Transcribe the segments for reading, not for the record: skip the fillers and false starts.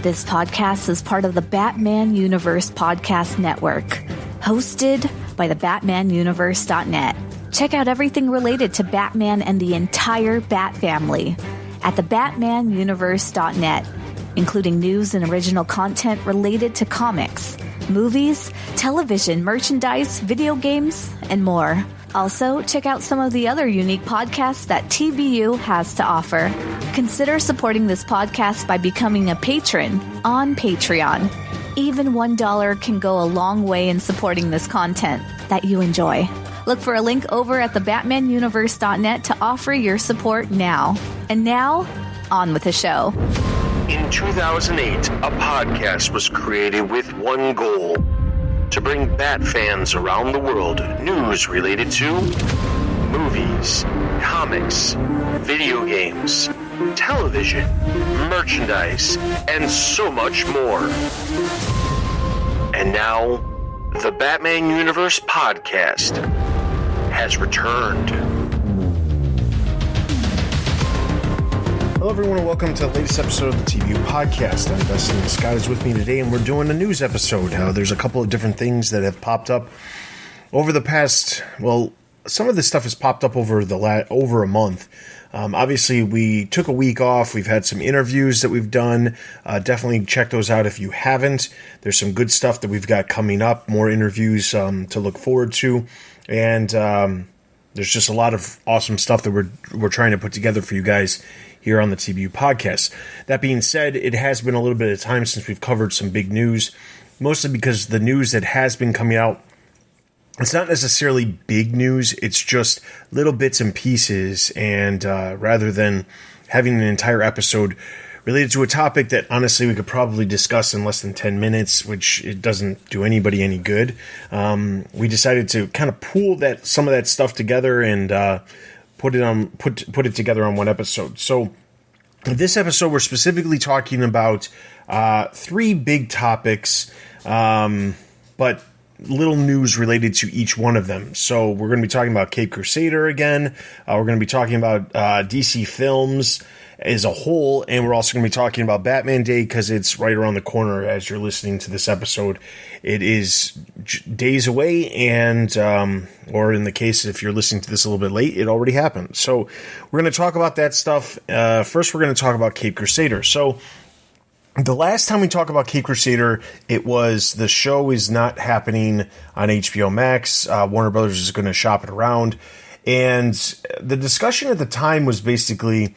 This podcast is part of the Batman Universe Podcast Network, hosted by the BatmanUniverse.net. Check out everything related to Batman and the entire Bat family at the BatmanUniverse.net, including news and original content related to comics, movies, television, merchandise, video games, and more. Also, check out some of the other unique podcasts that TBU has to offer. Consider supporting this podcast by becoming a patron on Patreon. Even $1 can go a long way in supporting this content that you enjoy. Look for a link over at the BatmanUniverse.net to offer your support now. And now, on with the show. In 2008, a podcast was created with one goal: to bring Bat fans around the world news related to movies, comics, video games, television, merchandise, and so much more. And now, the Batman Universe Podcast has returned. Hello everyone and welcome to the latest episode of the TBU Podcast. I'm Dustin. Scott is with me today and we're doing a news episode. There's a couple of different things that have popped up over the past, some of this stuff has popped up over over a month. Obviously, we took a week off. We've had some interviews that we've done. Definitely check those out if you haven't. There's some good stuff that we've got coming up, more interviews to look forward to. And there's just a lot of awesome stuff that we're trying to put together for you guys here on the TBU Podcast. That being said, it has been a little bit of time since we've covered some big news, mostly because the news that has been coming out, it's not necessarily big news, it's just little bits and pieces, and rather than having an entire episode related to a topic that honestly we could probably discuss in less than 10 minutes, which it doesn't do anybody any good, we decided to kind of pool some of that stuff together and put it together on one episode. So this episode, we're specifically talking about three big topics, but little news related to each one of them. So we're going to be talking about Cape Crusader again. We're going to be talking about DC films as a whole, and we're also going to be talking about Batman Day because it's right around the corner as you're listening to this episode. It is days away, and or in the case if you're listening to this a little bit late, it already happened. So we're going to talk about that stuff. First, we're going to talk about Cape Crusader. So the last time we talked about Cape Crusader, it was the show is not happening on HBO Max. Warner Brothers is going to shop it around, and the discussion at the time was basically,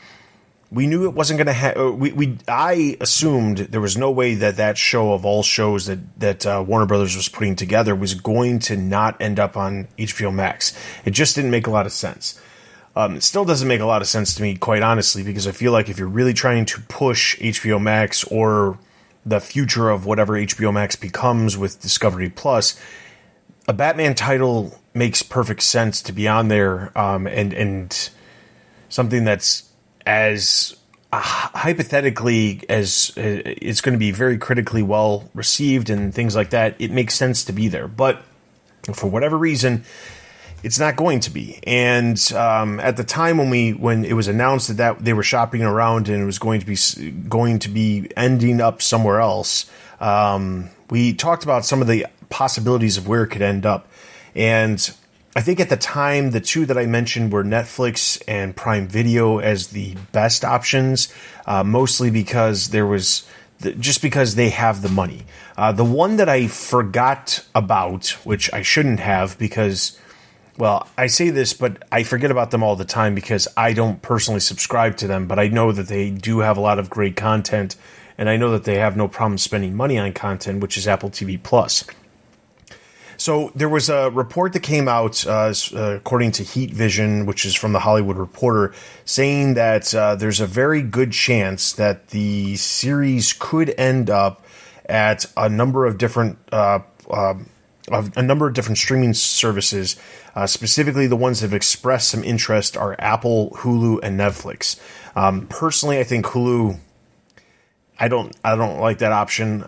we knew it wasn't going to happen. I assumed there was no way that show of all shows that Warner Brothers was putting together was going to not end up on HBO Max. It just didn't make a lot of sense. It still doesn't make a lot of sense to me, quite honestly, because I feel like if you're really trying to push HBO Max or the future of whatever HBO Max becomes with Discovery Plus, a Batman title makes perfect sense to be on there, and something that's as hypothetically as it's going to be very critically well received and things like that, it makes sense to be there. But for whatever reason, it's not going to be. And at the time when it was announced that they were shopping around and it was going to be ending up somewhere else, we talked about some of the possibilities of where it could end up. And I think at the time, the two that I mentioned were Netflix and Prime Video as the best options, mostly because because they have the money. The one that I forgot about, which I shouldn't have because, I say this, but I forget about them all the time because I don't personally subscribe to them, but I know that they do have a lot of great content, and I know that they have no problem spending money on content, which is Apple TV Plus. So there was a report that came out, according to Heat Vision, which is from the Hollywood Reporter, saying that there's a very good chance that the series could end up at a number of different streaming services. Specifically, the ones that have expressed some interest are Apple, Hulu, and Netflix. Personally, I think Hulu, I don't like that option.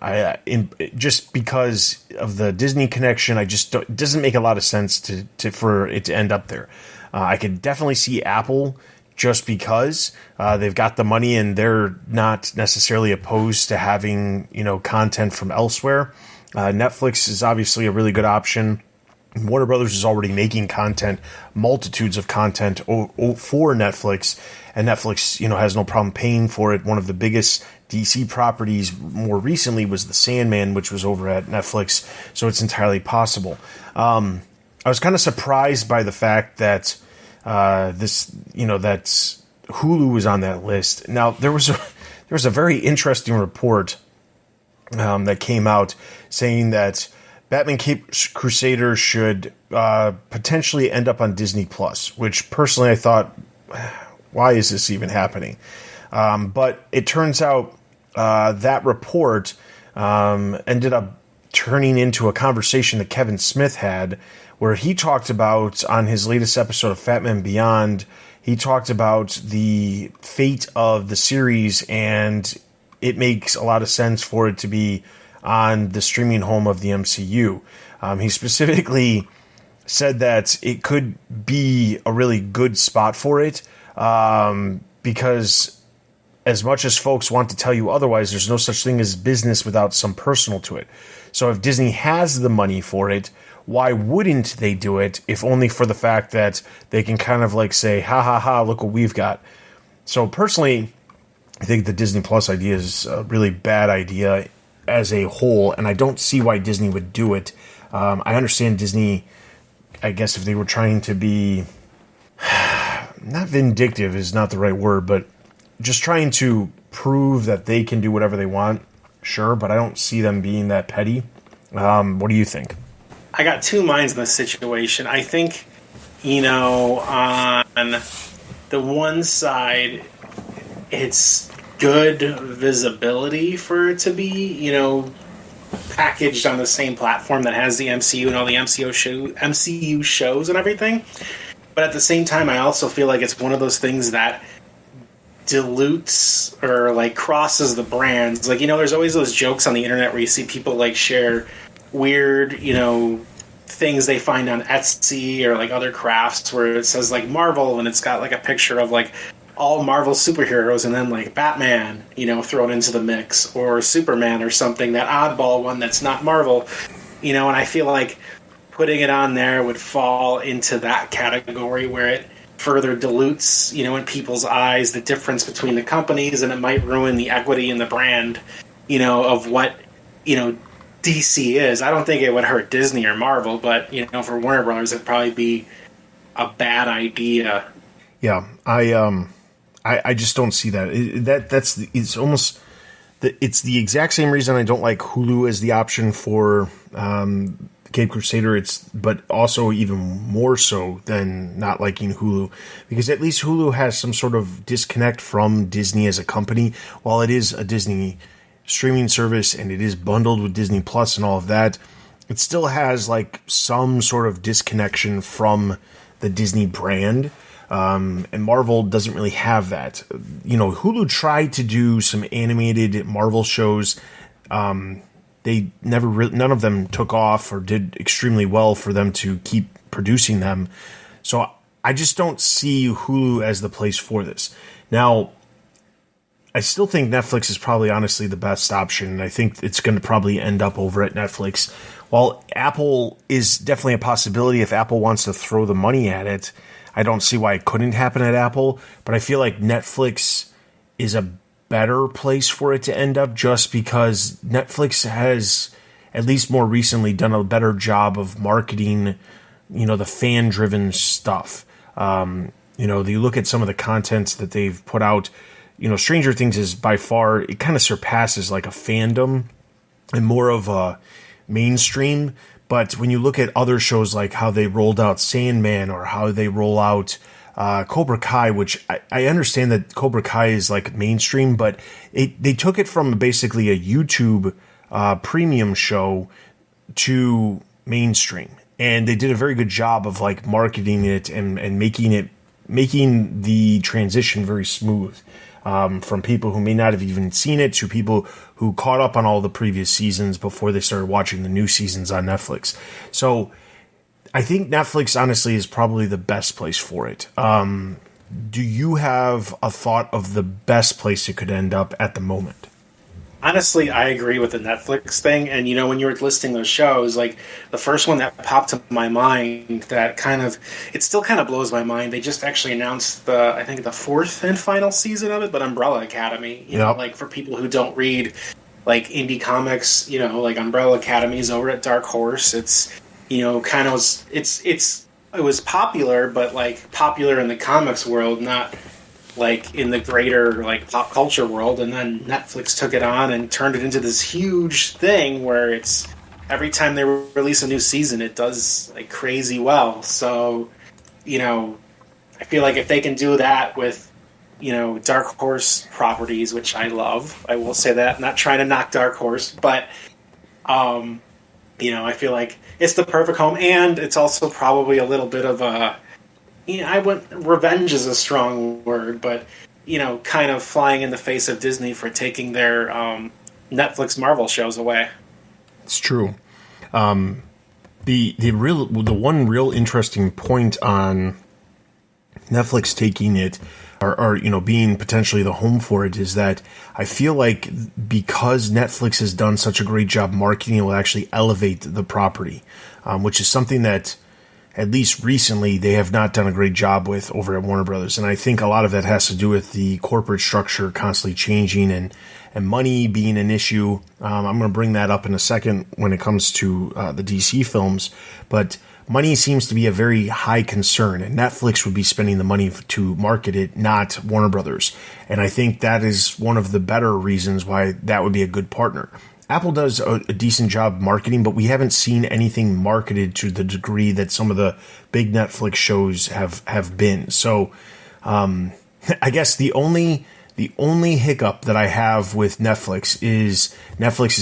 Just because of the Disney connection, it doesn't make a lot of sense for it to end up there. I could definitely see Apple just because they've got the money and they're not necessarily opposed to having, content from elsewhere. Netflix is obviously a really good option. Warner Brothers is already making content, multitudes of content for Netflix, and Netflix, has no problem paying for it. One of the biggest DC properties more recently was The Sandman, which was over at Netflix, so it's entirely possible. I was kind of surprised by the fact that that Hulu was on that list. Now, there was a very interesting report that came out saying that Batman Caped Crusader should potentially end up on Disney Plus, which personally I thought, why is this even happening? But it turns out that report ended up turning into a conversation that Kevin Smith had, where he talked about, on his latest episode of Fat Man Beyond, he talked about the fate of the series, and it makes a lot of sense for it to be on the streaming home of the MCU. He specifically said that it could be a really good spot for it, because as much as folks want to tell you otherwise, there's no such thing as business without some personal to it. So if Disney has the money for it, why wouldn't they do it, if only for the fact that they can kind of like say, ha ha ha, look what we've got. So personally, I think the Disney Plus idea is a really bad idea as a whole, and I don't see why Disney would do it. I understand Disney, I guess if they were trying to be, not vindictive is not the right word, but just trying to prove that they can do whatever they want, sure, but I don't see them being that petty. What do you think? I got two minds in this situation. I think, on the one side, it's good visibility for it to be, packaged on the same platform that has the MCU and all the MCU shows and everything. But at the same time, I also feel like it's one of those things that dilutes or like crosses the brands. Like, there's always those jokes on the internet where you see people like share weird, things they find on Etsy or like other crafts where it says like Marvel and it's got like a picture of like all Marvel superheroes and then like Batman, thrown into the mix, or Superman or something, that oddball one that's not Marvel, and I feel like putting it on there would fall into that category where it further dilutes, in people's eyes, the difference between the companies, and it might ruin the equity in the brand, of what, DC is. I don't think it would hurt Disney or Marvel, but, for Warner Brothers, it'd probably be a bad idea. Yeah, I just don't see that. It's almost it's the exact same reason I don't like Hulu as the option for Cape Crusader. But also even more so than not liking Hulu, because at least Hulu has some sort of disconnect from Disney as a company. While it is a Disney streaming service and it is bundled with Disney Plus and all of that, it still has like some sort of disconnection from the Disney brand. And Marvel doesn't really have that. Hulu tried to do some animated Marvel shows. They none of them took off or did extremely well for them to keep producing them. So I just don't see Hulu as the place for this. Now, I still think Netflix is probably honestly the best option, and I think it's going to probably end up over at Netflix. While Apple is definitely a possibility if Apple wants to throw the money at it, I don't see why it couldn't happen at Apple, but I feel like Netflix is a better place for it to end up, just because Netflix has, at least more recently, done a better job of marketing, the fan-driven stuff. You look at some of the content that they've put out, Stranger Things is by far, it kind of surpasses like a fandom and more of a mainstream. But when you look at other shows like how they rolled out Sandman or how they roll out Cobra Kai, which I understand that Cobra Kai is like mainstream, but they took it from basically a YouTube premium show to mainstream. And they did a very good job of like marketing it and making the transition very smooth. From people who may not have even seen it to people who caught up on all the previous seasons before they started watching the new seasons on Netflix. So I think Netflix, honestly, is probably the best place for it. do you have a thought of the best place it could end up at the moment? Honestly, I agree with the Netflix thing. And, when you were listing those shows, like the first one that popped to my mind that it still kind of blows my mind. They just actually announced I think the fourth and final season of it, but Umbrella Academy, you know, like for people who don't read like indie comics, like Umbrella Academy is over at Dark Horse. It's, it was popular, but like popular in the comics world, not like in the greater like pop culture world. And then Netflix took it on and turned it into this huge thing where it's every time they release a new season, it does like crazy well. So, I feel like if they can do that with, Dark Horse properties, which I love, I will say that, I'm not trying to knock Dark Horse, but, I feel like it's the perfect home, and it's also probably a little bit of a, revenge is a strong word, but, kind of flying in the face of Disney for taking their Netflix Marvel shows away. It's true. The one real interesting point on Netflix taking it or being potentially the home for it is that I feel like because Netflix has done such a great job marketing, it will actually elevate the property, which is something that at least recently they have not done a great job with over at Warner Brothers. And I think a lot of that has to do with the corporate structure constantly changing and money being an issue. I'm going to bring that up in a second when it comes to the DC films, but money seems to be a very high concern, and Netflix would be spending the money to market it, not Warner Brothers. And I think that is one of the better reasons why that would be a good partner. Apple does a decent job marketing, but we haven't seen anything marketed to the degree that some of the big Netflix shows have been. So I guess the only hiccup that I have with Netflix is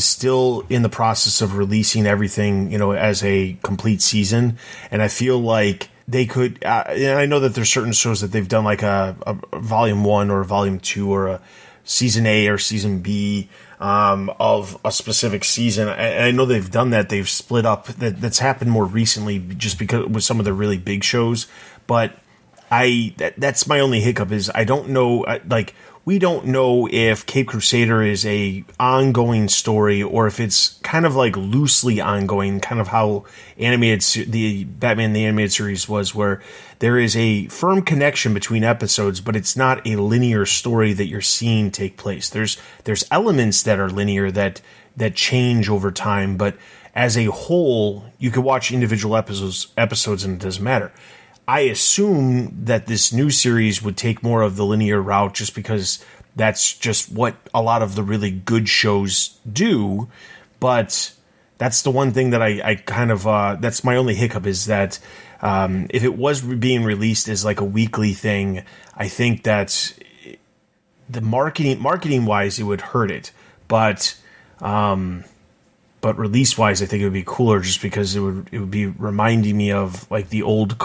still in the process of releasing everything, as a complete season. And I feel like they could, and I know that there's certain shows that they've done like a volume 1 or a volume 2 or a season A or season B of a specific season. And I know they've done that. They've split up. That's happened more recently just because with some of the really big shows. But that's my only hiccup is I don't know, we don't know if Cape Crusader is a ongoing story or if it's kind of like loosely ongoing, kind of how the Batman the Animated Series was, where there is a firm connection between episodes, but it's not a linear story that you're seeing take place. There's elements that are linear that change over time, but as a whole, you could watch individual episodes and it doesn't matter. I assume that this new series would take more of the linear route just because that's just what a lot of the really good shows do. But that's the one thing that I kind of, that's my only hiccup is that if it was being released as like a weekly thing, I think that the marketing wise, it would hurt it. But release-wise, I think it would be cooler just because it would be reminding me of like the old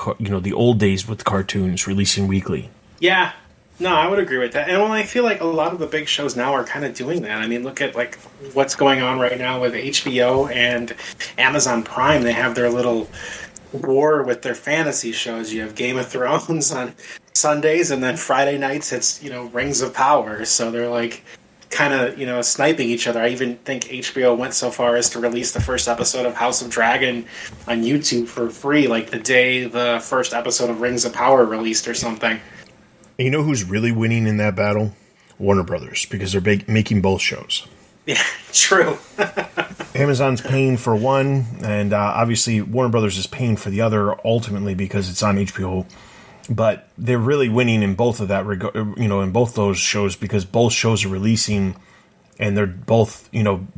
days with cartoons releasing weekly. Yeah, no, I would agree with that. And I feel like a lot of the big shows now are kind of doing that. I mean, look at like what's going on right now with HBO and Amazon Prime. They have their little war with their fantasy shows. You have Game of Thrones on Sundays, and then Friday nights it's Rings of Power. So they're like kind of sniping each other. I even think HBO went so far as to release the first episode of House of Dragon on YouTube for free, like the day the first episode of Rings of Power released or something. And you know who's really winning in that battle? Warner Brothers, because they're making both shows. Yeah, true. Amazon's paying for one, and obviously Warner Brothers is paying for the other ultimately because it's on HBO. But they're really winning in both of that, in both those shows, because both shows are releasing and they're both,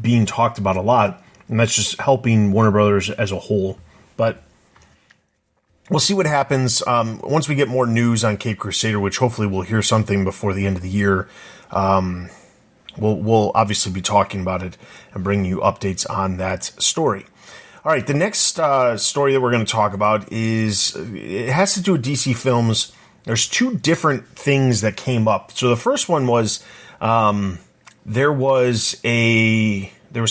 being talked about a lot. And that's just helping Warner Brothers as a whole. But we'll see what happens. Once we get more news on Cape Crusader, which hopefully we'll hear something before the end of the year, we'll obviously be talking about it and bringing you updates on that story. All right, the next story that we're going to talk about it has to do with DC films. There's two different things that came up. So the first one was there was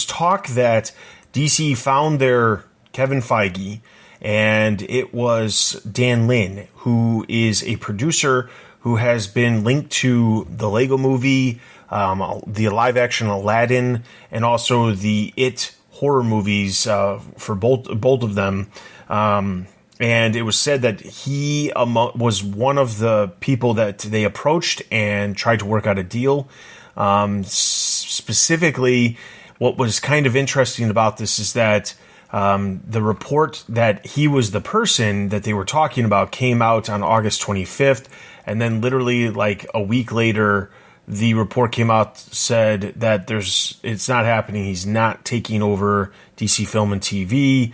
talk that DC found their Kevin Feige, and it was Dan Lin, who is a producer who has been linked to the Lego movie, the live-action Aladdin, and also the It horror movies for both of them. And it was said that he was one of the people that they approached and tried to work out a deal. Specifically, what was kind of interesting about this is that the report that he was the person that they were talking about came out on August 25th. And then literally like a week later, the report came out, said that it's not happening. He's not taking over DC Film and TV.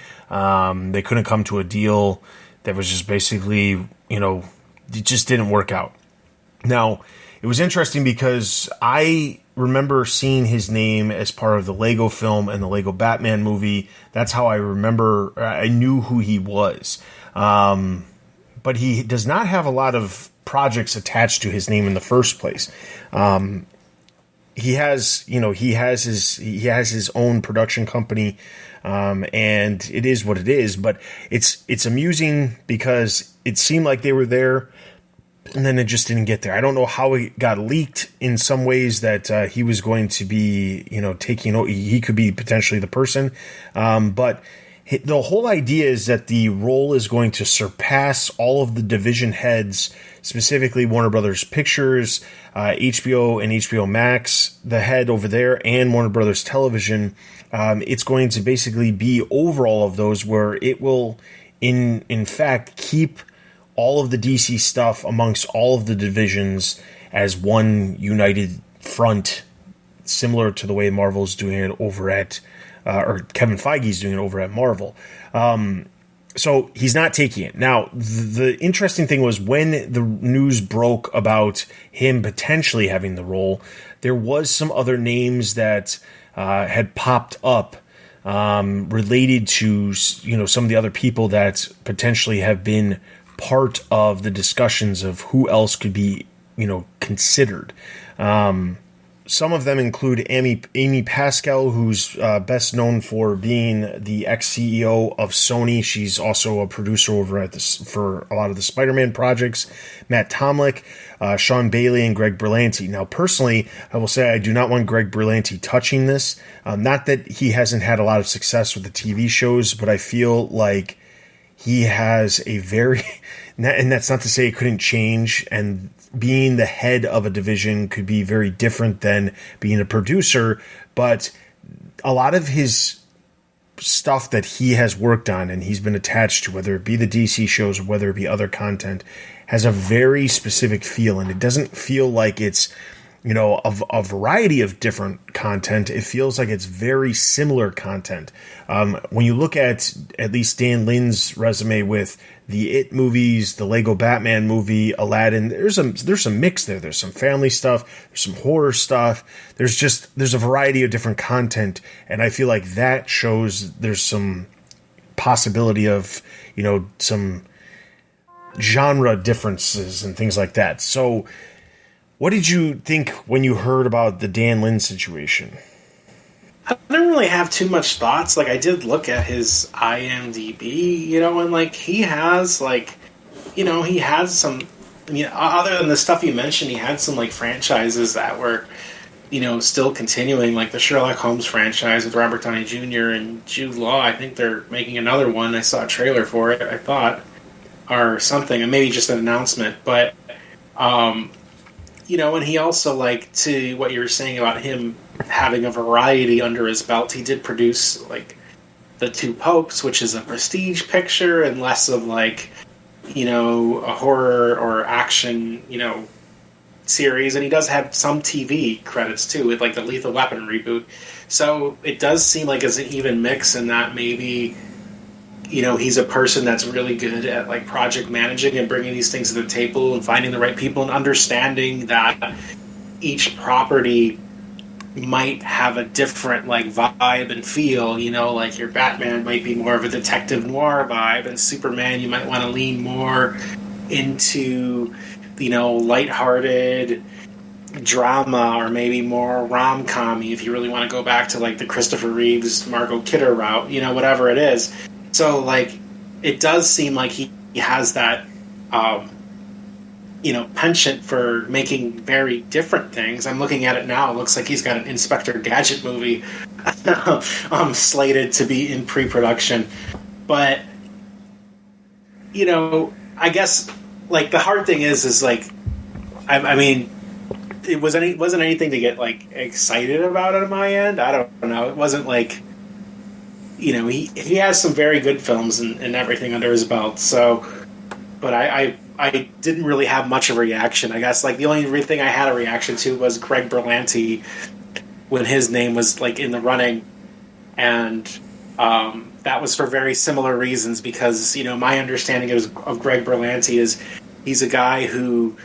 They couldn't come to a deal that was just basically, it just didn't work out. Now, it was interesting because I remember seeing his name as part of the Lego film and the Lego Batman movie. That's how I knew who he was. But he does not have a lot of projects attached to his name in the first place. He has his own production company, and it is what it is. But it's amusing because it seemed like they were there, and then it just didn't get there. I don't know how it got leaked in some ways that he was going to be, taking over. He could be potentially the person, but the whole idea is that the role is going to surpass all of the division heads, specifically Warner Brothers Pictures, HBO and HBO Max, the head over there, and Warner Brothers Television. It's going to basically be over all of those, where it will, in fact, keep all of the DC stuff amongst all of the divisions as one united front, similar to the way Marvel's doing it over at or Kevin Feige's doing it over at Marvel. So he's not taking it. Now, the interesting thing was when the news broke about him potentially having the role, there was some other names that had popped up related to, some of the other people that potentially have been part of the discussions of who else could be, considered. Some of them include Amy Pascal, who's best known for being the ex-CEO of Sony. She's also a producer over at for a lot of the Spider-Man projects. Matt Tomlick, Sean Bailey, and Greg Berlanti. Now, personally, I will say I do not want Greg Berlanti touching this. Not that he hasn't had a lot of success with the TV shows, but I feel like he has a very... And that's not to say it couldn't change, and being the head of a division could be very different than being a producer, but a lot of his stuff that he has worked on and he's been attached to, whether it be the DC shows or whether it be other content, has a very specific feel, and it doesn't feel like it's, a variety of different content. It feels like it's very similar content. When you look at least Dan Lynn's resume with the It movies, the Lego Batman movie, Aladdin, there's some mix there. There's some family stuff, there's some horror stuff. There's a variety of different content, and I feel like that shows there's some possibility of, some genre differences and things like that. So what did you think when you heard about the Dan Lin situation? I didn't really have too much thoughts. I did look at his IMDb, and he has he has some, other than the stuff you mentioned, he had some franchises that were, still continuing, like the Sherlock Holmes franchise with Robert Downey Jr. and Jude Law. I think they're making another one. I saw a trailer for it, I thought, or something, and maybe just an announcement. But, and he also, to what you were saying about him having a variety under his belt, he did produce, The Two Popes, which is a prestige picture and less of, a horror or action, series. And he does have some TV credits, too, with, the Lethal Weapon reboot. So it does seem like it's an even mix in that maybe... he's a person that's really good at project managing and bringing these things to the table and finding the right people and understanding that each property might have a different vibe and feel. Your Batman might be more of a detective noir vibe, and Superman you might want to lean more into lighthearted drama, or maybe more rom-com-y if you really want to go back to the Christopher Reeves Margot Kidder route, whatever it is. So, it does seem like he has that, penchant for making very different things. I'm looking at it now. It looks like he's got an Inspector Gadget movie slated to be in pre-production. But, I guess, like, the hard thing is like, I mean, it wasn't anything to get, like, excited about on my end. I don't know. It wasn't like, he has some very good films and everything under his belt. So, but I didn't really have much of a reaction. I guess, like, the only thing I had a reaction to was Greg Berlanti when his name was, like, in the running. And that was for very similar reasons because, my understanding of Greg Berlanti is he's a guy who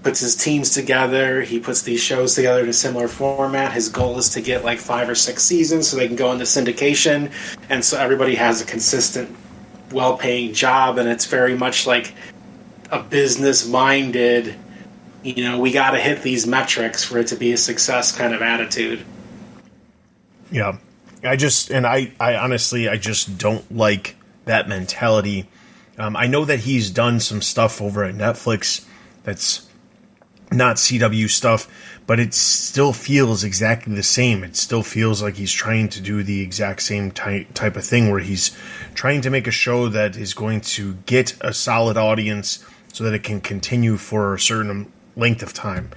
puts his teams together. He puts these shows together in a similar format. His goal is to get, like, 5 or 6 seasons so they can go into syndication. And so everybody has a consistent, well-paying job. And it's very much like a business-minded, we got to hit these metrics for it to be a success kind of attitude. Yeah. I honestly, I just don't like that mentality. I know that he's done some stuff over at Netflix that's not CW stuff, but it still feels exactly the same. It still feels like he's trying to do the exact same type of thing where he's trying to make a show that is going to get a solid audience so that it can continue for a certain length of time.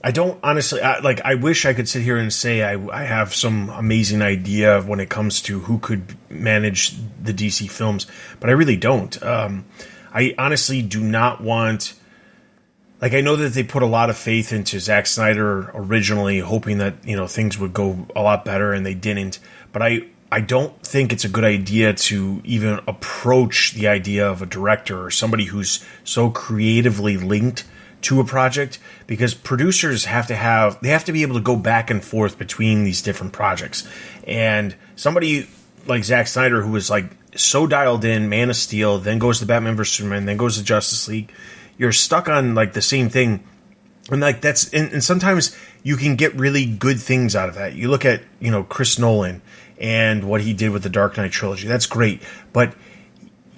I don't honestly, I wish I could sit here and say I have some amazing idea when it comes to who could manage the DC films, but I really don't. I honestly do not want, like, I know that they put a lot of faith into Zack Snyder originally, hoping that, things would go a lot better, and they didn't. But I don't think it's a good idea to even approach the idea of a director or somebody who's so creatively linked to a project, because producers have to be able to go back and forth between these different projects. And somebody like Zack Snyder, who was, like, so dialed in, Man of Steel, then goes to Batman vs Superman, then goes to Justice League, you're stuck on, like, the same thing. And, like, that's, and sometimes you can get really good things out of that. You look at, Chris Nolan and what he did with the Dark Knight trilogy. That's great. But,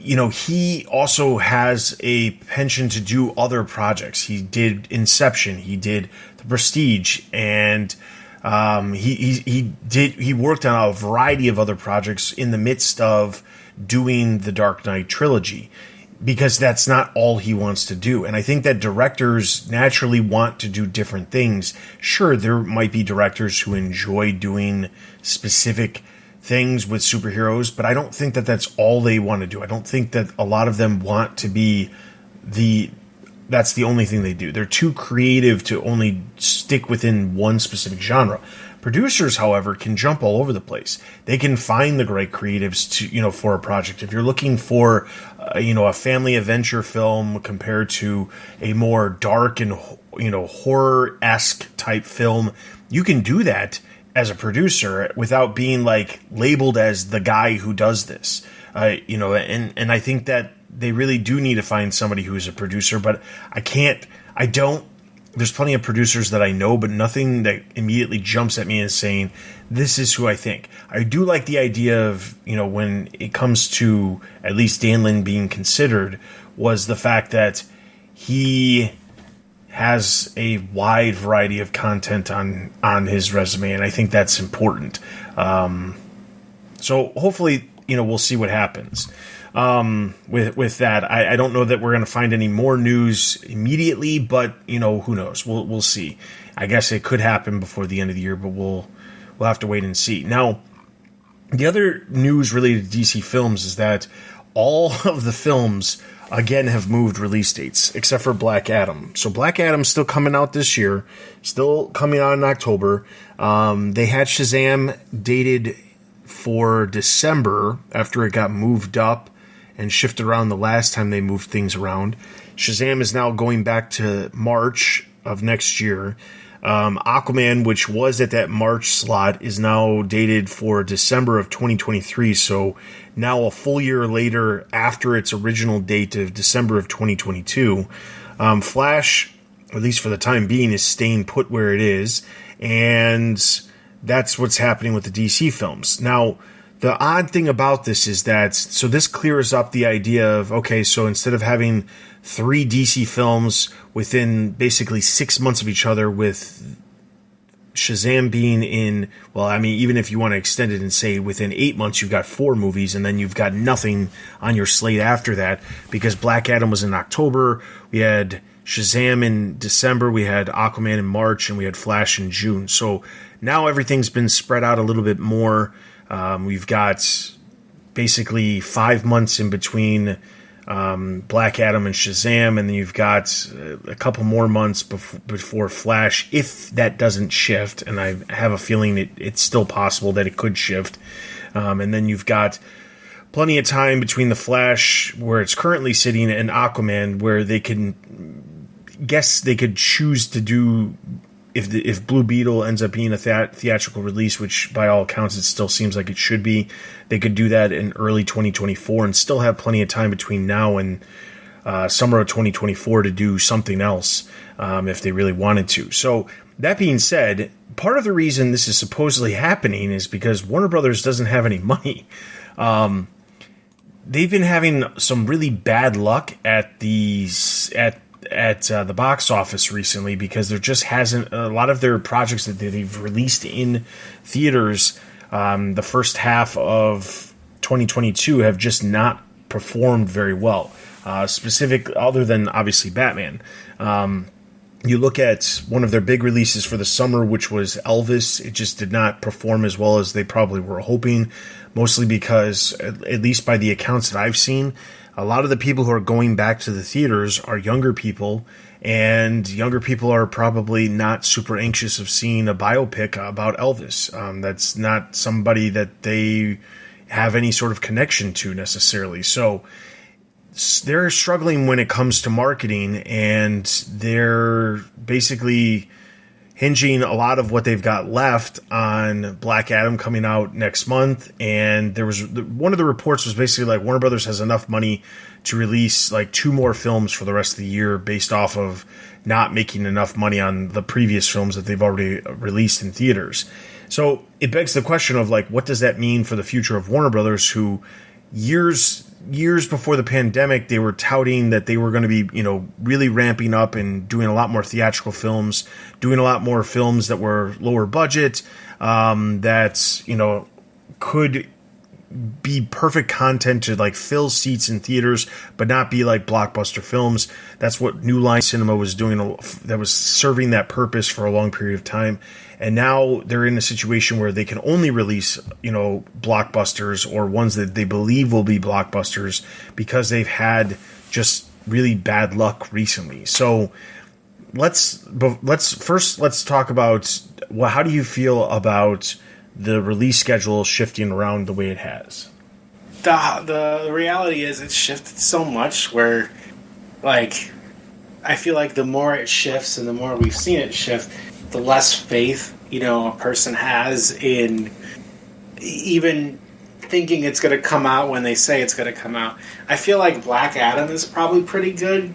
he also has a penchant to do other projects. He did Inception. He did The Prestige. And he worked on a variety of other projects in the midst of doing the Dark Knight trilogy, because that's not all he wants to do. And I think that directors naturally want to do different things. Sure, there might be directors who enjoy doing specific things with superheroes, but I don't think that that's all they want to do. I don't think that a lot of them want to be that's the only thing they do. They're too creative to only stick within one specific genre. Producers, however, can jump all over the place. They can find the great creatives to, for a project. If you're looking for, a family adventure film compared to a more dark and, horror-esque type film, you can do that as a producer without being, like, labeled as the guy who does this. And I think that they really do need to find somebody who is a producer, but there's plenty of producers that I know, but nothing that immediately jumps at me as saying, this is who I think. I do like the idea of, when it comes to at least Dan Lin being considered, was the fact that he has a wide variety of content on his resume, and I think that's important. So hopefully, we'll see what happens. With that, I don't know that we're going to find any more news immediately, but who knows? We'll see. I guess it could happen before the end of the year, but we'll have to wait and see. Now, the other news related to DC films is that all of the films again have moved release dates except for Black Adam. So Black Adam's still coming out this year, still coming out in October. They had Shazam dated for December after it got moved up and shifted around the last time they moved things around. Shazam is now going back to March of next year. Aquaman, which was at that March slot, is now dated for December of 2023. So now a full year later after its original date of December of 2022. Flash, at least for the time being, is staying put where it is. And that's what's happening with the DC films. Now, The odd thing about this is that, so this clears up the idea of, okay, so instead of having 3 DC films within basically 6 months of each other, with Shazam being in, well, I mean, even if you want to extend it and say within 8 months, you've got 4 movies, and then you've got nothing on your slate after that, because Black Adam was in October, we had Shazam in December, we had Aquaman in March, and we had Flash in June. So now everything's been spread out a little bit more. We've got basically 5 months in between Black Adam and Shazam, and then you've got a couple more months before Flash, if that doesn't shift, and I have a feeling it's still possible that it could shift. And then you've got plenty of time between the Flash, where it's currently sitting, and Aquaman, where they could choose to do, if Blue Beetle ends up being a theatrical release, which by all accounts it still seems like it should be, they could do that in early 2024 and still have plenty of time between now and summer of 2024 to do something else if they really wanted to. So that being said, part of the reason this is supposedly happening is because Warner Brothers doesn't have any money. They've been having some really bad luck at the box office recently, because there just hasn't, a lot of their projects that they've released in theaters the first half of 2022 have just not performed very well, other than obviously Batman. You look at one of their big releases for the summer, which was Elvis. It just did not perform as well as they probably were hoping, mostly because, at least by the accounts that I've seen, a lot of the people who are going back to the theaters are younger people, and younger people are probably not super anxious of seeing a biopic about Elvis. That's not somebody that they have any sort of connection to necessarily. So they're struggling when it comes to marketing, and they're basically hinging a lot of what they've got left on Black Adam coming out next month. And there was one of the reports was basically like Warner Brothers has enough money to release like 2 more films for the rest of the year, based off of not making enough money on the previous films that they've already released in theaters. So it begs the question of, like, what does that mean for the future of Warner Brothers, who years before the pandemic, they were touting that they were going to be, really ramping up and doing a lot more theatrical films, doing a lot more films that were lower budget, that, could be perfect content to like fill seats in theaters, but not be like blockbuster films. That's what New Line Cinema was doing, that was serving that purpose for a long period of time. And now they're in a situation where they can only release, blockbusters, or ones that they believe will be blockbusters, because they've had just really bad luck recently. So let's talk about, well, how do you feel about the release schedule shifting around the way it has? The reality is it's shifted so much where, like, I feel like the more it shifts and the more we've seen it shift, the less faith, a person has in even thinking it's going to come out when they say it's going to come out. I feel like Black Adam is probably pretty good,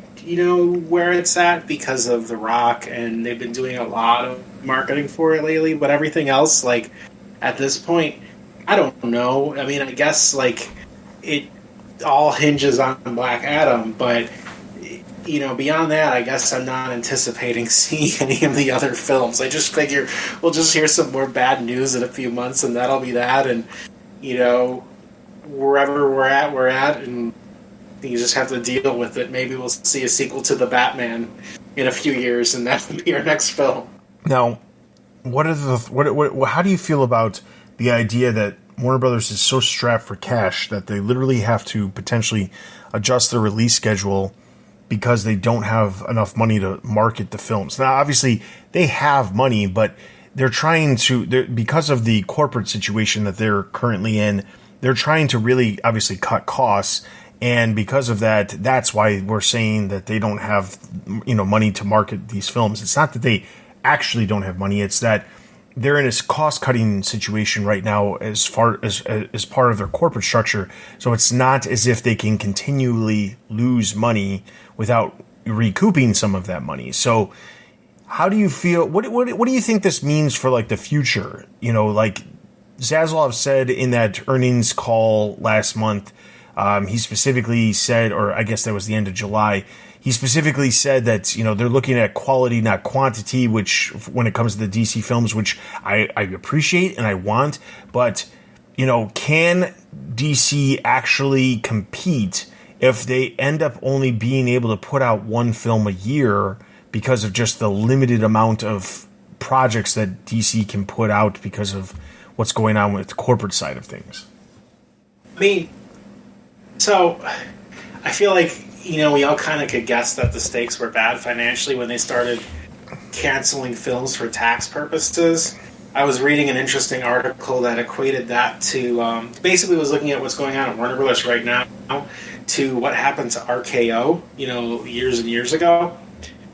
where it's at, because of The Rock, and they've been doing a lot of marketing for it lately, but everything else, like, at this point, I don't know. I mean, I guess, like, it all hinges on Black Adam, but, beyond that, I guess I'm not anticipating seeing any of the other films. I just figure we'll just hear some more bad news in a few months, and that'll be that, and, wherever we're at, and you just have to deal with it. Maybe we'll see a sequel to The Batman in a few years, and that'll be our next film. Now, how do you feel about the idea that Warner Brothers is so strapped for cash that they literally have to potentially adjust their release schedule because they don't have enough money to market the films? Now, obviously, they have money, but they're trying to, because of the corporate situation that they're currently in, they're trying to really obviously cut costs. And because of that, that's why we're saying that they don't have, money to market these films. It's not that they actually don't have money. It's that they're in a cost-cutting situation right now as part of their corporate structure. So it's not as if they can continually lose money without recouping some of that money. So how do you feel? What do you think this means for, like, the future? Zaslav said in that earnings call last month, he specifically said, or I guess that was the end of July, he specifically said that, they're looking at quality, not quantity, which when it comes to the DC films, which I appreciate and I want, but, can DC actually compete if they end up only being able to put out one film a year because of just the limited amount of projects that DC can put out because of what's going on with the corporate side of things? I mean, so I feel like, we all kind of could guess that the stakes were bad financially when they started canceling films for tax purposes. I was reading an interesting article that equated that to, basically was looking at what's going on at Warner Bros. Right now to what happened to RKO, years and years ago.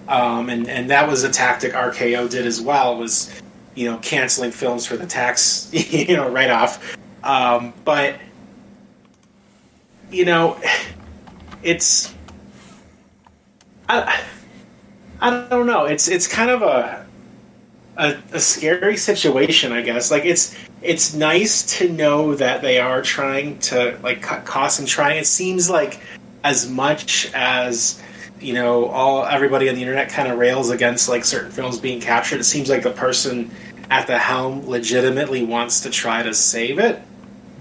And that was a tactic RKO did as well, was, canceling films for the tax, write-off. But, it's... I don't know. It's kind of a scary situation, I guess. Like, it's nice to know that they are trying to cut costs and trying. It seems like as much as everybody on the internet kind of rails against certain films being captured, it seems like the person at the helm legitimately wants to try to save it.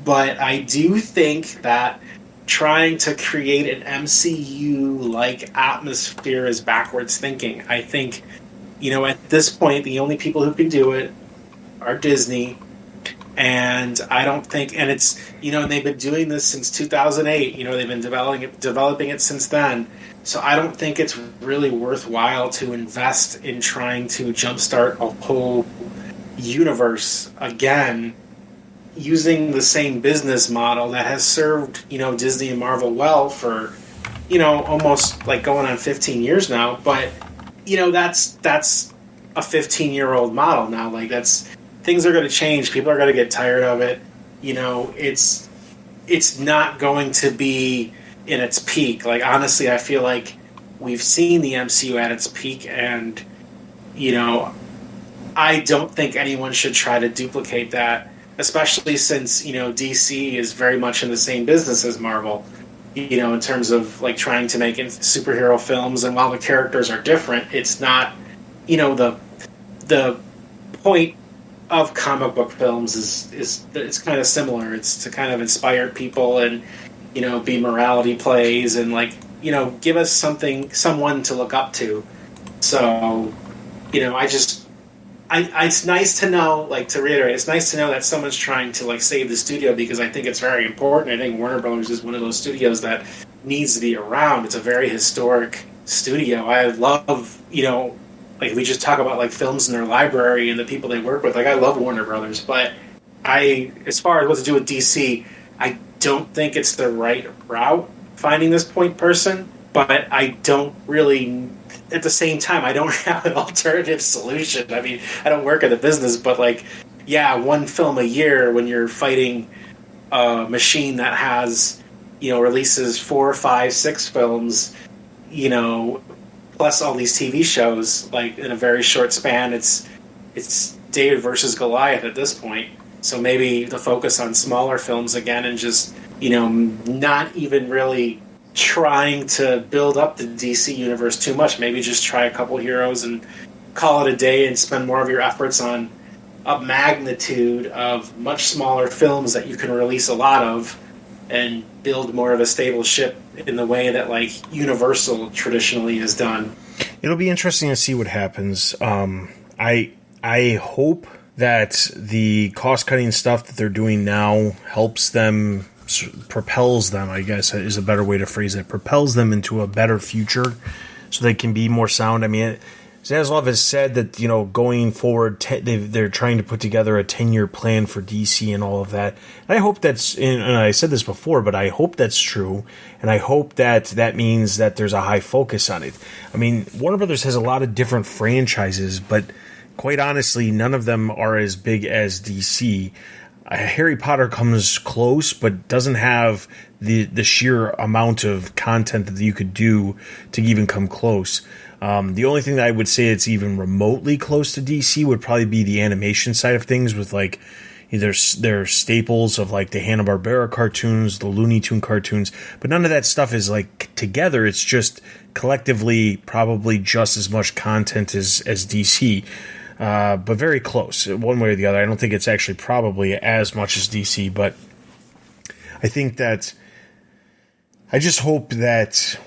But I do think that trying to create an MCU-like atmosphere is backwards thinking. I think, at this point, the only people who can do it are Disney. And I don't think, and it's, and they've been doing this since 2008. They've been developing it since then. So I don't think it's really worthwhile to invest in trying to jumpstart a whole universe again, using the same business model that has served, Disney and Marvel well for, almost going on 15 years now. But, that's a 15-year-old model now. Things are going to change. People are going to get tired of it. It's not going to be in its peak. Honestly, I feel like we've seen the MCU at its peak, and, I don't think anyone should try to duplicate that, especially since, DC is very much in the same business as Marvel, in terms of trying to make superhero films. And while the characters are different, it's not, the point of comic book films is it's kind of similar. It's to kind of inspire people and, be morality plays and give us someone to look up to. So, it's nice to know, to reiterate, it's nice to know that someone's trying to save the studio, because I think it's very important. I think Warner Brothers is one of those studios that needs to be around. It's a very historic studio. I love, we just talk about films in their library and the people they work with. I love Warner Brothers, but as far as what to do with DC, I don't think it's the right route finding this point person, but I don't really, at the same time, I don't have an alternative solution. I mean, I don't work in the business, but one film a year when you're fighting a machine that has, releases 4, 5, 6 films, plus all these TV shows, in a very short span, it's David versus Goliath at this point. So maybe the focus on smaller films again, and just, not even really trying to build up the DC universe too much. Maybe just try a couple heroes and call it a day, and spend more of your efforts on a magnitude of much smaller films that you can release a lot of, and build more of a stable ship in the way that Universal traditionally has done. It'll be interesting to see what happens. I hope that the cost-cutting stuff that they're doing now helps them, propels them, I guess is a better way to phrase it, propels them into a better future so they can be more sound. I mean, Zaslav has said that, going forward, they're trying to put together a 10-year plan for DC and all of that. And I hope that's, and I said this before, but I hope that's true. And I hope that means that there's a high focus on it. I mean, Warner Brothers has a lot of different franchises, but quite honestly, none of them are as big as DC. Harry Potter comes close, but doesn't have the sheer amount of content that you could do to even come close. The only thing that I would say it's even remotely close to DC would probably be the animation side of things, with They're staples of like the Hanna-Barbera cartoons, the Looney Tune cartoons, but none of that stuff is like together. It's just collectively probably just as much content as DC, but very close one way or the other. I don't think it's actually probably as much as DC, but I think that I just hope that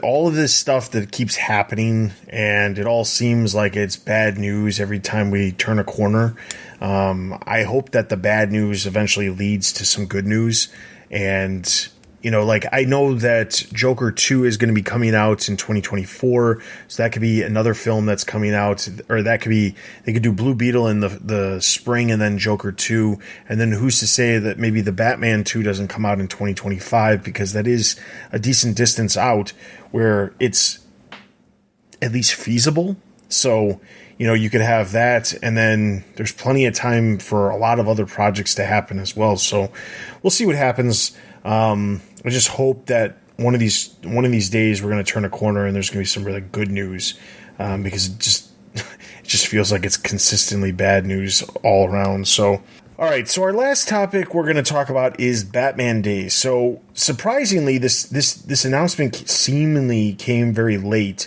all of this stuff that keeps happening, and it all seems like it's bad news every time we turn a corner. I hope that the bad news eventually leads to some good news. And, like I know that Joker 2 is going to be coming out in 2024. So that could be another film that's coming out, or they could do Blue Beetle in the spring and then Joker 2. And then who's to say that maybe the Batman 2 doesn't come out in 2025, because that is a decent distance out where it's at least feasible. So, you could have that, and then there's plenty of time for a lot of other projects to happen as well. So we'll see what happens. I just hope that one of these days we're going to turn a corner and there's going to be some really good news, because it just feels like it's consistently bad news all around. So, all right. So our last topic we're going to talk about is Batman Day. So surprisingly, this announcement seemingly came very late.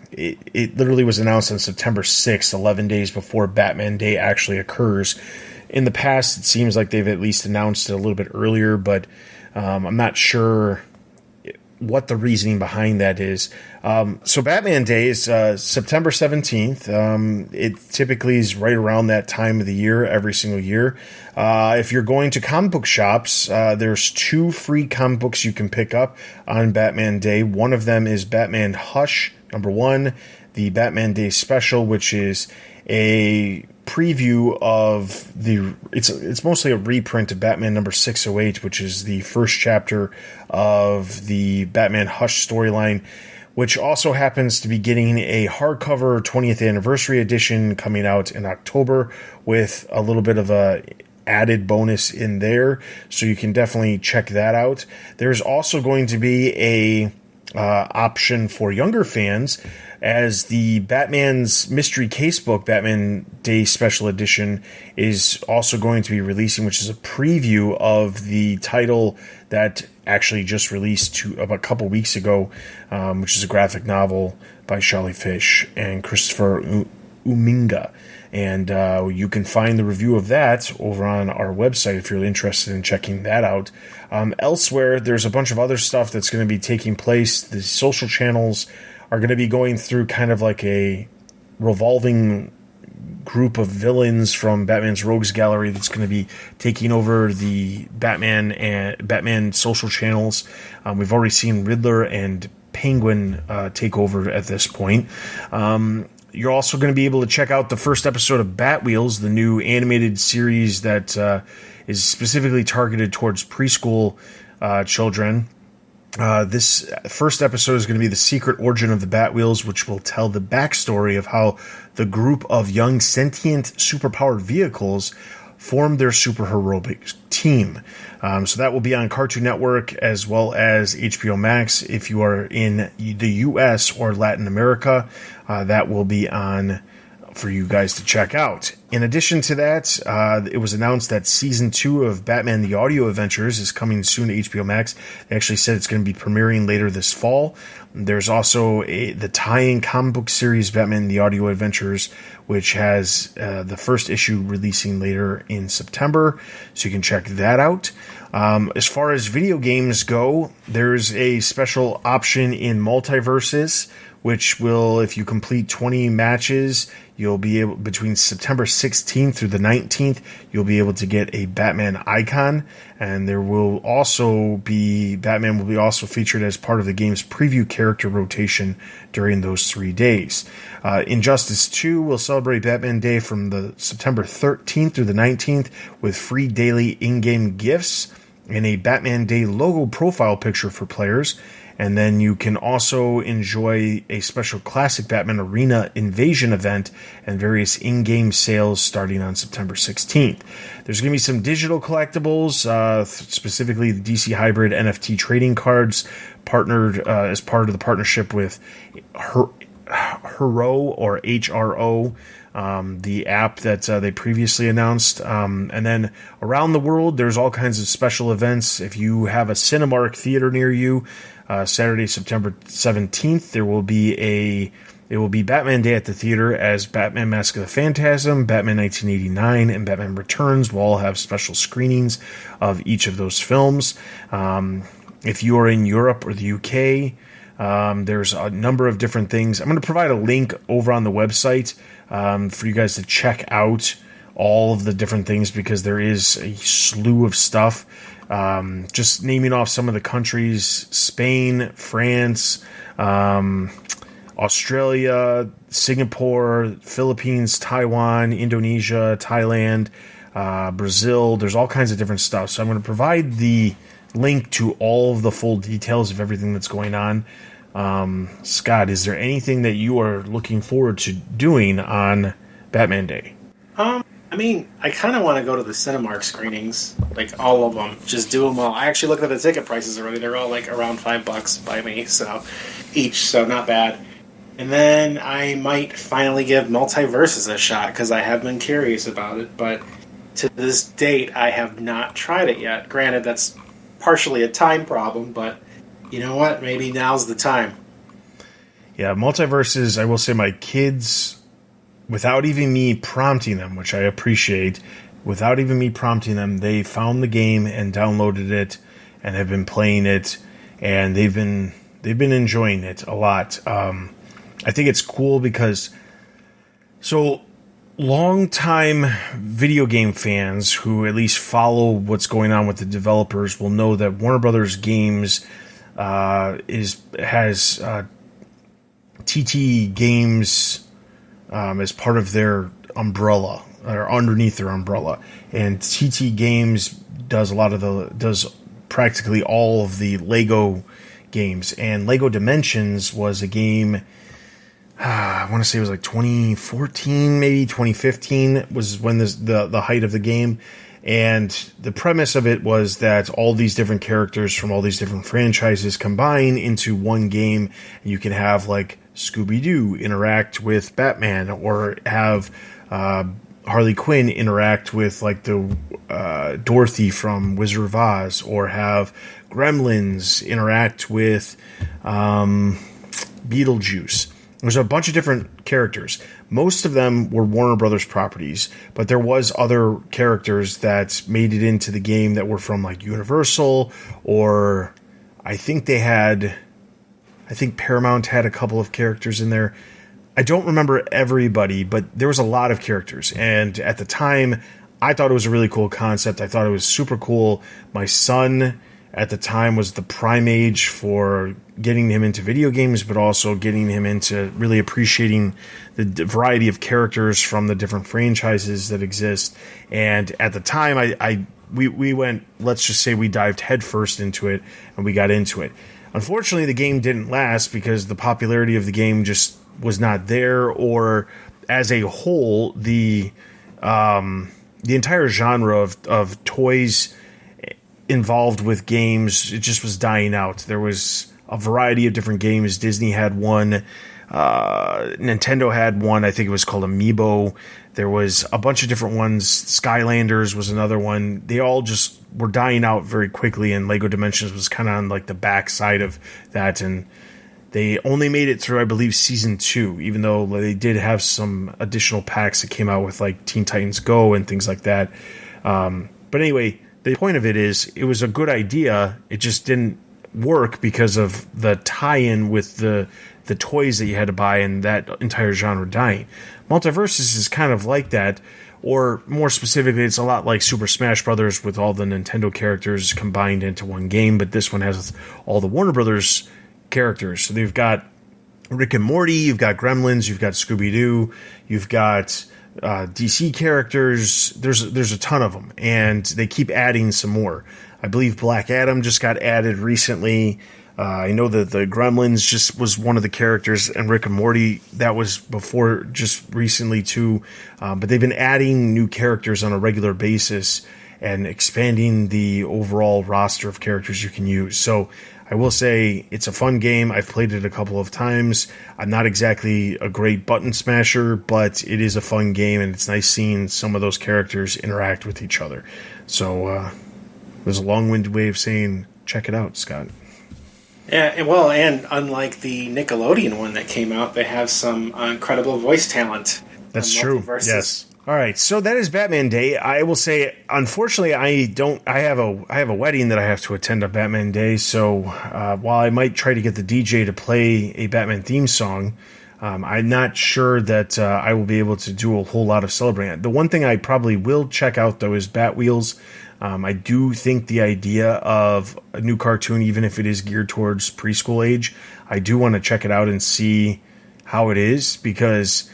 It literally was announced on September 6th, 11 days before Batman Day actually occurs. In the past, it seems like they've at least announced it a little bit earlier, but I'm not sure what the reasoning behind that is. So Batman Day is September 17th. It typically is right around that time of the year, every single year. If you're going to comic book shops, there's 2 free comic books you can pick up on Batman Day. One of them is Batman Hush, #1, the Batman Day Special, which is a preview of it's mostly a reprint of Batman number 608, which is the first chapter of the Batman Hush storyline, which also happens to be getting a hardcover 20th anniversary edition coming out in October with a little bit of a added bonus in there. So you can definitely check that out. There's also going to be a option for younger fans, as the Batman's Mystery Casebook Batman Day Special Edition is also going to be releasing, which is a preview of the title that actually just released a couple weeks ago, which is a graphic novel by Shelley Fish and Christopher Uminga. And you can find the review of that over on our website if you're interested in checking that out. Elsewhere, there's a bunch of other stuff that's going to be taking place. The social channels are going to be going through kind of like a revolving group of villains from Batman's Rogues Gallery that's going to be taking over the Batman social channels. We've already seen Riddler and Penguin take over at this point. You're also going to be able to check out the first episode of Batwheels, the new animated series that is specifically targeted towards preschool children. This first episode is going to be the secret origin of the Batwheels, which will tell the backstory of how the group of young sentient superpowered vehicles formed their superheroic team. So that will be on Cartoon Network as well as HBO Max. If you are in the US or Latin America, that will be on for you guys to check out. In addition to that, it was announced that Season 2 of Batman The Audio Adventures is coming soon to HBO Max. They actually said it's going to be premiering later this fall. There's also the tie-in comic book series Batman The Audio Adventures, which has the first issue releasing later in September, so you can check that out. As far as video games go, there's a special option in Multiverses, which will, if you complete 20 matches, you'll be able, between September 16th through the 19th, you'll be able to get a Batman icon, and there will also be, Batman will be also featured as part of the game's preview character rotation during those 3 days. Injustice 2 will celebrate Batman Day from the September 13th through the 19th with free daily in-game gifts and a Batman Day logo profile picture for players. And then you can also enjoy a special Classic Batman Arena Invasion event and various in-game sales starting on September 16th. There's going to be some digital collectibles, specifically the DC Hybrid NFT trading cards, partnered as part of the partnership with Hero or HRO. the app that they previously announced. And then around the world, there's all kinds of special events. If you have a Cinemark theater near you, Saturday, September 17th, it will be Batman Day at the theater, as Batman Mask of the Phantasm, Batman 1989, and Batman Returns will all have special screenings of each of those films. If you are in Europe or the UK, there's a number of different things. I'm going to provide a link over on the website for you guys to check out all of the different things, because there is a slew of stuff. Just naming off some of the countries: Spain, France, Australia, Singapore, Philippines, Taiwan, Indonesia, Thailand, Brazil. There's all kinds of different stuff. So I'm going to provide the link to all of the full details of everything that's going on. Scott, is there anything that you are looking forward to doing on Batman Day? I mean, I kind of want to go to the Cinemark screenings, like all of them. Just do them all. I actually looked at the ticket prices already. They're all like around $5 by me, so not bad. And then I might finally give Multiverses a shot, because I have been curious about it, but to this date, I have not tried it yet. Granted, that's partially a time problem, but you know what? Maybe now's the time. Yeah, Multiverses, I will say my kids, without even me prompting them, which I appreciate, without even me prompting them, they found the game and downloaded it and have been playing it, and they've been enjoying it a lot. I think it's cool because, so long-time video game fans who at least follow what's going on with the developers will know that Warner Brothers Games has TT Games as part of their umbrella, or underneath their umbrella, and TT Games does practically all of the Lego games, and Lego Dimensions was a game. I want to say it was like 2014, maybe 2015 was when the height of the game. And the premise of it was that all these different characters from all these different franchises combine into one game. And you can have like Scooby-Doo interact with Batman, or have Harley Quinn interact with like the Dorothy from Wizard of Oz, or have Gremlins interact with Beetlejuice. There's a bunch of different characters. Most of them were Warner Brothers properties, but there was other characters that made it into the game that were from like Universal, or I think Paramount had a couple of characters in there. I don't remember everybody, but there was a lot of characters. And at the time, I thought it was a really cool concept. I thought it was super cool. My son at the time was the prime age for getting him into video games, but also getting him into really appreciating the variety of characters from the different franchises that exist. And at the time, we went, let's just say we dived headfirst into it, and we got into it. Unfortunately, the game didn't last because the popularity of the game just was not there, or as a whole, the entire genre of toys involved with games, it just was dying out. There was a variety of different games. Disney had one, Nintendo had one, I think it was called Amiibo. There was a bunch of different ones. Skylanders was another one. They all just were dying out very quickly, and Lego Dimensions was kind of on like the back side of that, and they only made it through, I believe, season 2, even though they did have some additional packs that came out with like Teen Titans Go and things like that. But anyway, the point of it is, it was a good idea. It just didn't work because of the tie-in with the toys that you had to buy, and that entire genre dying. Multiverses is kind of like that, or more specifically, it's a lot like Super Smash Brothers with all the Nintendo characters combined into one game, but this one has all the Warner Brothers characters. So they've got Rick and Morty, you've got Gremlins, you've got Scooby-Doo, you've got DC characters. There's a ton of them, and they keep adding some more. I believe Black Adam just got added recently. I know that the Gremlins just was one of the characters, and Rick and Morty, that was before just recently too. But they've been adding new characters on a regular basis and expanding the overall roster of characters you can use. So I will say it's a fun game. I've played it a couple of times. I'm not exactly a great button smasher, but it is a fun game, and it's nice seeing some of those characters interact with each other. So there's a long-winded way of saying check it out, Scott. Yeah, and unlike the Nickelodeon one that came out, they have some incredible voice talent. That's true. Yes. All right, so that is Batman Day. I will say, unfortunately, I have a wedding that I have to attend on Batman Day. So while I might try to get the DJ to play a Batman theme song, I'm not sure that I will be able to do a whole lot of celebrating. The one thing I probably will check out though is Bat Wheels. I do think the idea of a new cartoon, even if it is geared towards preschool age, I do want to check it out and see how it is, because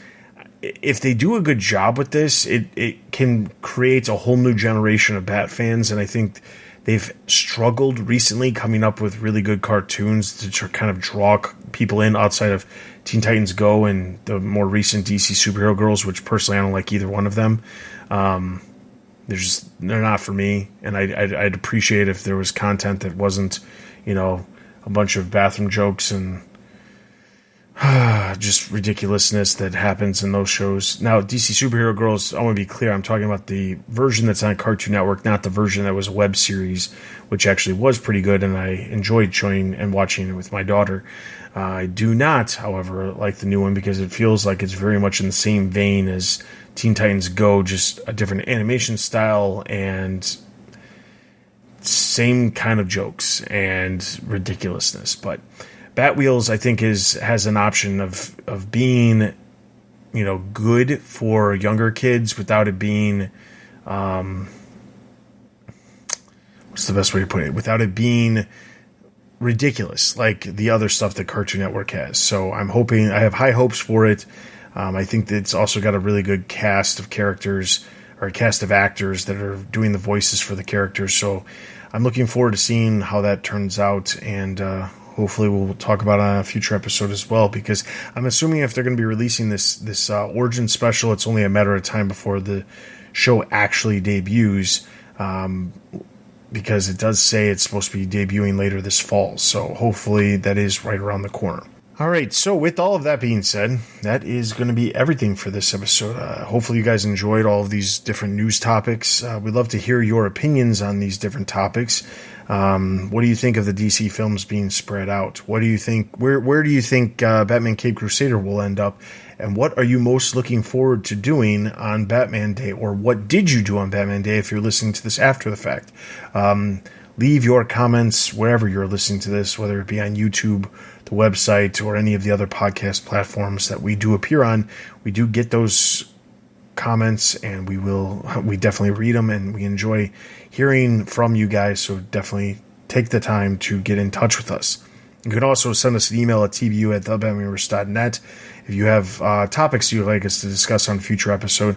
if they do a good job with this, it can create a whole new generation of Bat fans, and I think they've struggled recently coming up with really good cartoons to kind of draw people in outside of Teen Titans Go and the more recent DC Superhero Girls, which personally I don't like either one of them. They're not for me, and I'd appreciate if there was content that wasn't, a bunch of bathroom jokes and just ridiculousness that happens in those shows. Now, DC Superhero Girls, I want to be clear, I'm talking about the version that's on Cartoon Network, not the version that was a web series, which actually was pretty good, and I enjoyed showing and watching it with my daughter. I do not, however, like the new one because it feels like it's very much in the same vein as Teen Titans Go, just a different animation style and same kind of jokes and ridiculousness. But Bat Wheels, I think, has an option of being, good for younger kids without it being, what's the best way to put it? Without it being ridiculous like the other stuff that Cartoon Network has. So I have high hopes for it. I think that it's also got a really good cast of characters, or a cast of actors that are doing the voices for the characters. So I'm looking forward to seeing how that turns out, and hopefully we'll talk about it on a future episode as well, because I'm assuming if they're going to be releasing this origin special, it's only a matter of time before the show actually debuts, because it does say it's supposed to be debuting later this fall. So hopefully that is right around the corner. All right, so with all of that being said, that is going to be everything for this episode. Hopefully you guys enjoyed all of these different news topics. We'd love to hear your opinions on these different topics. What do you think of the DC films being spread out? What do you think? Where do you think Batman Caped Crusader will end up? And what are you most looking forward to doing on Batman Day? Or what did you do on Batman Day if you're listening to this after the fact? Leave your comments wherever you're listening to this, whether it be on YouTube, the website, or any of the other podcast platforms that we do appear on. We do get those comments, and we definitely read them, and we enjoy hearing from you guys. So definitely take the time to get in touch with us. You can also send us an email at tbu@thebatmanuniverse.net. If you have topics you'd like us to discuss on a future episode,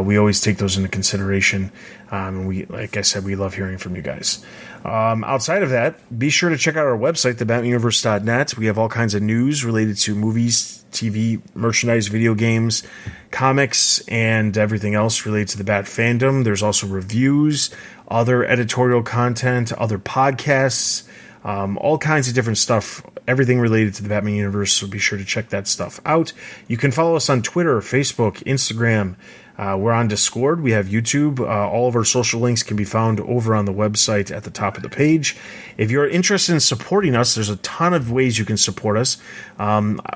we always take those into consideration. And like I said, we love hearing from you guys. Outside of that, be sure to check out our website, thebatmanuniverse.net. We have all kinds of news related to movies, TV, merchandise, video games, comics, and everything else related to the Bat fandom. There's also reviews, other editorial content, other podcasts, all kinds of different stuff, everything related to the Batman universe, so be sure to check that stuff out. You can follow us on Twitter, Facebook, Instagram. We're on Discord. We have YouTube. All of our social links can be found over on the website at the top of the page. If you're interested in supporting us, there's a ton of ways you can support us.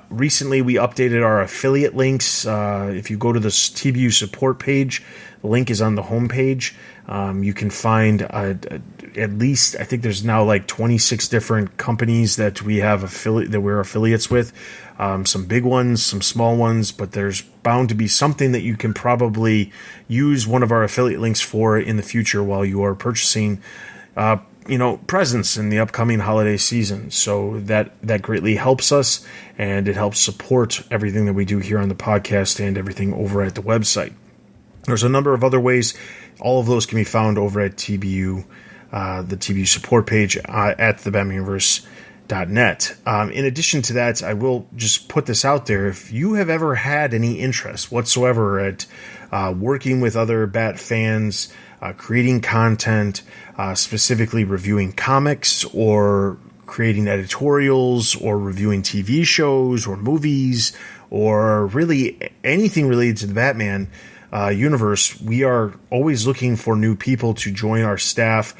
Recently, we updated our affiliate links. If you go to the TBU support page, the link is on the homepage. You can find at least, I think there's now like 26 different companies that we're affiliates with. Some big ones, some small ones, but there's bound to be something that you can probably use one of our affiliate links for in the future while you are purchasing, presents in the upcoming holiday season. So that greatly helps us, and it helps support everything that we do here on the podcast and everything over at the website. There's a number of other ways. All of those can be found over at TBU, the TBU support page at thebatmanuniverse.net. In addition to that, I will just put this out there. If you have ever had any interest whatsoever at working with other Bat fans, creating content, specifically reviewing comics or creating editorials or reviewing TV shows or movies or really anything related to the Batman universe, we are always looking for new people to join our staff.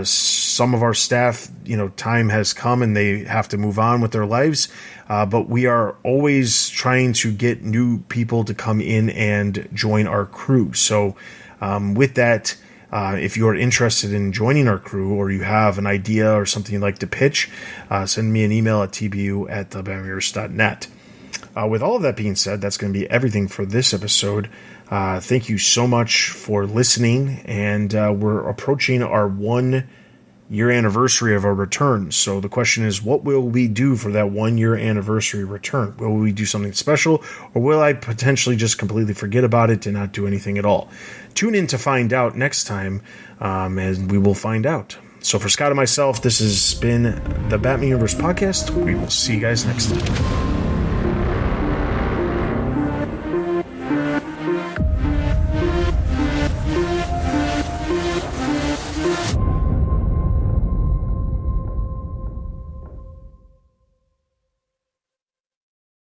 Some of our staff, time has come and they have to move on with their lives. But we are always trying to get new people to come in and join our crew. So with that, if you're interested in joining our crew or you have an idea or something you'd like to pitch, send me an email at tbu@thebatmanuniverse.net. With all of that being said, that's going to be everything for this episode. Thank you so much for listening, and we're approaching our 1-year anniversary of our return. So the question is, what will we do for that 1-year anniversary return? Will we do something special, or will I potentially just completely forget about it and not do anything at all? Tune in to find out next time, and we will find out. So for Scott and myself, this has been the Batman Universe Podcast. We will see you guys next time.